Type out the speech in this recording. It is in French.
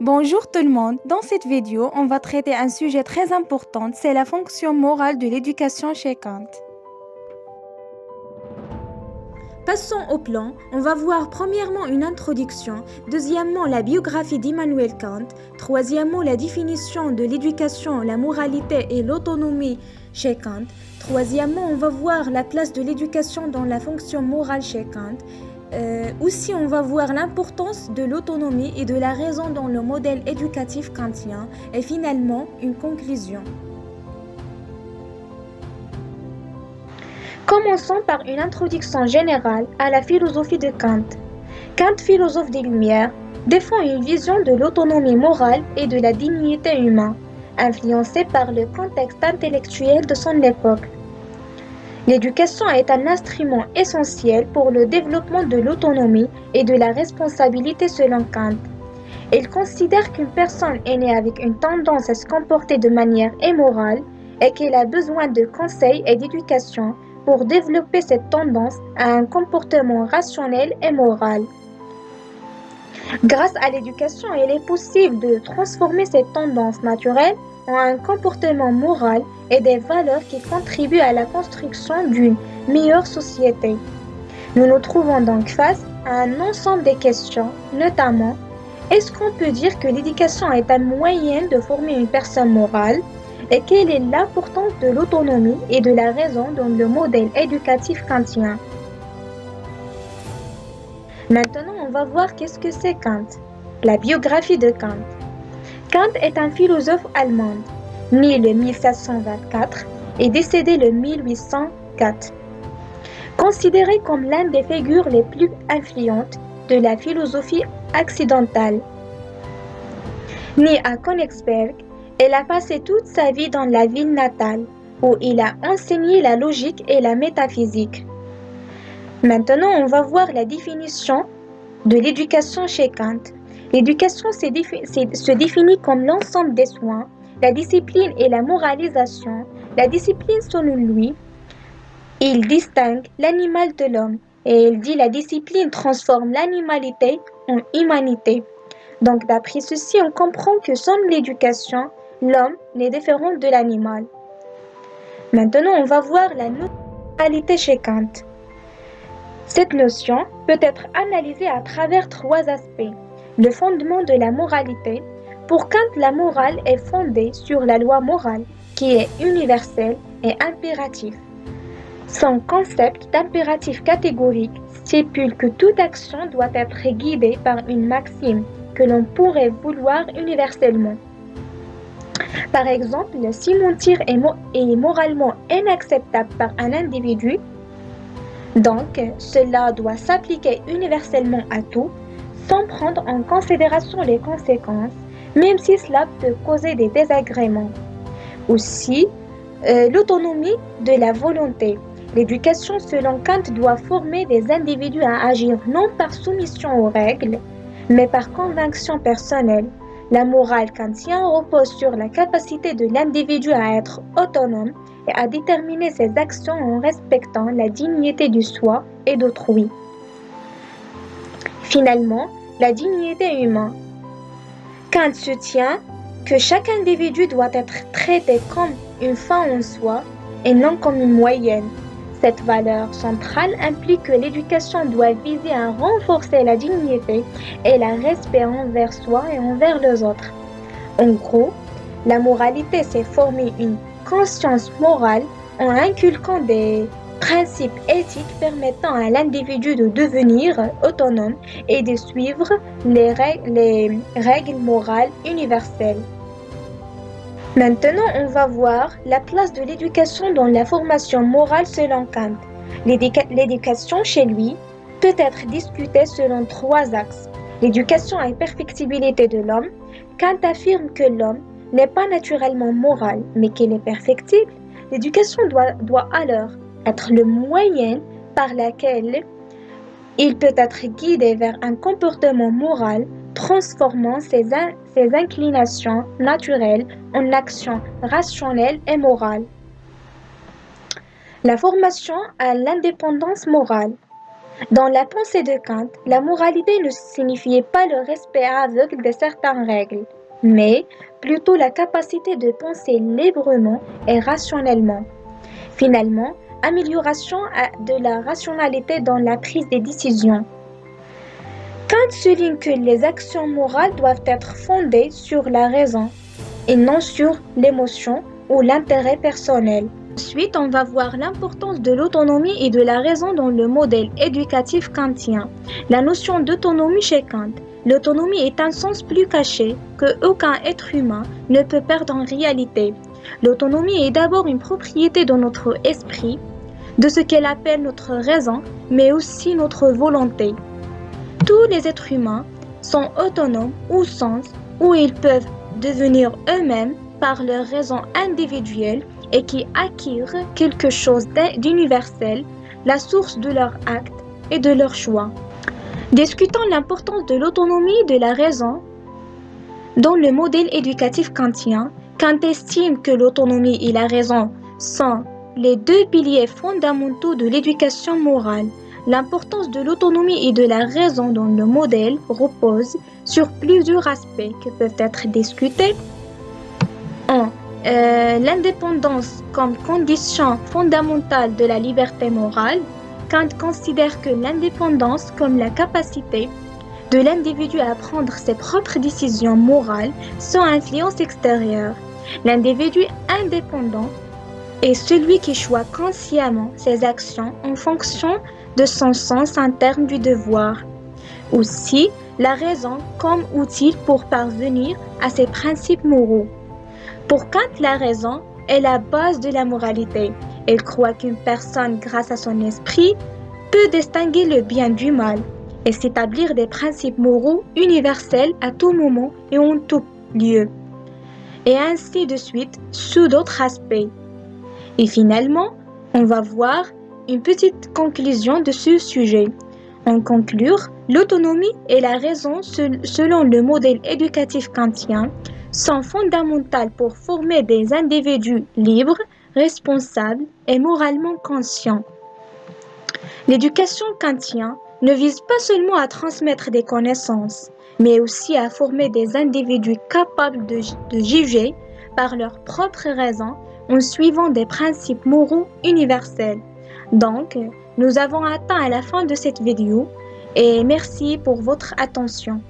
Bonjour tout le monde, dans cette vidéo, on va traiter un sujet très important, c'est la fonction morale de l'éducation chez Kant. Passons au plan, on va voir premièrement une introduction, deuxièmement la biographie d'Immanuel Kant, troisièmement la définition de l'éducation, la moralité et l'autonomie chez Kant, troisièmement on va voir la place de l'éducation dans la fonction morale chez Kant, aussi on va voir l'importance de l'autonomie et de la raison dans le modèle éducatif kantien et finalement une conclusion. Commençons par une introduction générale à la philosophie de Kant. Kant, philosophe des Lumières, défend une vision de l'autonomie morale et de la dignité humaine, influencée par le contexte intellectuel de son époque. L'éducation est un instrument essentiel pour le développement de l'autonomie et de la responsabilité selon Kant. Il considère qu'une personne est née avec une tendance à se comporter de manière immorale et qu'elle a besoin de conseils et d'éducation pour développer cette tendance à un comportement rationnel et moral. Grâce à l'éducation, il est possible de transformer cette tendance naturelle en un comportement moral et des valeurs qui contribuent à la construction d'une meilleure société. Nous nous trouvons donc face à un ensemble de questions, notamment, est-ce qu'on peut dire que l'éducation est un moyen de former une personne morale? Et quelle est l'importance de l'autonomie et de la raison dans le modèle éducatif kantien? Maintenant, on va voir qu'est-ce que c'est Kant. La biographie de Kant. Kant est un philosophe allemand, né le 1724 et décédé le 1804. Considéré comme l'un des figures les plus influentes de la philosophie occidentale. Né à Königsberg, il a passé toute sa vie dans la ville natale, où il a enseigné la logique et la métaphysique. Maintenant, on va voir la définition de l'éducation chez Kant. L'éducation se définit comme l'ensemble des soins, la discipline et la moralisation. La discipline, selon lui, il distingue l'animal de l'homme et il dit la discipline transforme l'animalité en humanité. Donc, d'après ceci, on comprend que sans l'éducation, l'homme est différent de l'animal. Maintenant, on va voir la moralité chez Kant. Cette notion peut être analysée à travers trois aspects. Le fondement de la moralité. Pour Kant, la morale est fondée sur la loi morale, qui est universelle et impérative. Son concept d'impératif catégorique stipule que toute action doit être guidée par une maxime que l'on pourrait vouloir universellement. Par exemple, si mentir est moralement inacceptable par un individu, donc cela doit s'appliquer universellement à tout, sans prendre en considération les conséquences, même si cela peut causer des désagréments. Aussi, l'autonomie de la volonté. L'éducation selon Kant doit former des individus à agir non par soumission aux règles, mais par conviction personnelle. La morale kantienne repose sur la capacité de l'individu à être autonome et à déterminer ses actions en respectant la dignité du soi et d'autrui. Finalement, la dignité humaine. Kant soutient que chaque individu doit être traité comme une fin en soi et non comme une moyenne. Cette valeur centrale implique que l'éducation doit viser à renforcer la dignité et le respect envers soi et envers les autres. En gros, la moralité, c'est former une conscience morale en inculquant des principes éthiques permettant à l'individu de devenir autonome et de suivre les règles morales universelles. Maintenant, on va voir la place de l'éducation dans la formation morale selon Kant. L'éducation chez lui peut être discutée selon trois axes. L'éducation et perfectibilité de l'homme. Kant affirme que l'homme n'est pas naturellement moral, mais qu'il est perfectible. L'éducation doit alors être le moyen par lequel il peut être guidé vers un comportement moral transformant ses inclinations naturelles en actions rationnelles et morales. La formation à l'indépendance morale. Dans la pensée de Kant, la moralité ne signifiait pas le respect aveugle de certaines règles, mais plutôt la capacité de penser librement et rationnellement. Finalement, amélioration de la rationalité dans la prise des décisions. Kant souligne que les actions morales doivent être fondées sur la raison et non sur l'émotion ou l'intérêt personnel. Ensuite, on va voir l'importance de l'autonomie et de la raison dans le modèle éducatif kantien. La notion d'autonomie chez Kant. L'autonomie est un sens plus caché que aucun être humain ne peut perdre en réalité. L'autonomie est d'abord une propriété de notre esprit, de ce qu'elle appelle notre raison, mais aussi notre volonté. Tous les êtres humains sont autonomes au sens où ils peuvent devenir eux-mêmes par leur raison individuelle et qui acquièrent quelque chose d'universel, la source de leurs actes et de leurs choix. Discutons l'importance de l'autonomie et de la raison dans le modèle éducatif kantien. Kant estime que l'autonomie et la raison sont les deux piliers fondamentaux de l'éducation morale. L'importance de l'autonomie et de la raison dans le modèle repose sur plusieurs aspects qui peuvent être discutés. L'indépendance comme condition fondamentale de la liberté morale. Kant considère que l'indépendance comme la capacité de l'individu à prendre ses propres décisions morales sans influence extérieure. L'individu indépendant est celui qui choisit consciemment ses actions en fonction de son sens interne du devoir. Aussi, la raison comme outil pour parvenir à ses principes moraux. Pour Kant, la raison est la base de la moralité. Il croit qu'une personne, grâce à son esprit, peut distinguer le bien du mal et s'établir des principes moraux universels à tout moment et en tout lieu, et ainsi de suite sous d'autres aspects. Et finalement, on va voir une petite conclusion de ce sujet. En conclure, l'autonomie et la raison, selon le modèle éducatif kantien, sont fondamentales pour former des individus libres, responsables et moralement conscients. L'éducation kantienne ne vise pas seulement à transmettre des connaissances, mais aussi à former des individus capables de juger par leurs propres raisons en suivant des principes moraux universels. Donc, nous avons atteint à la fin de cette vidéo et merci pour votre attention.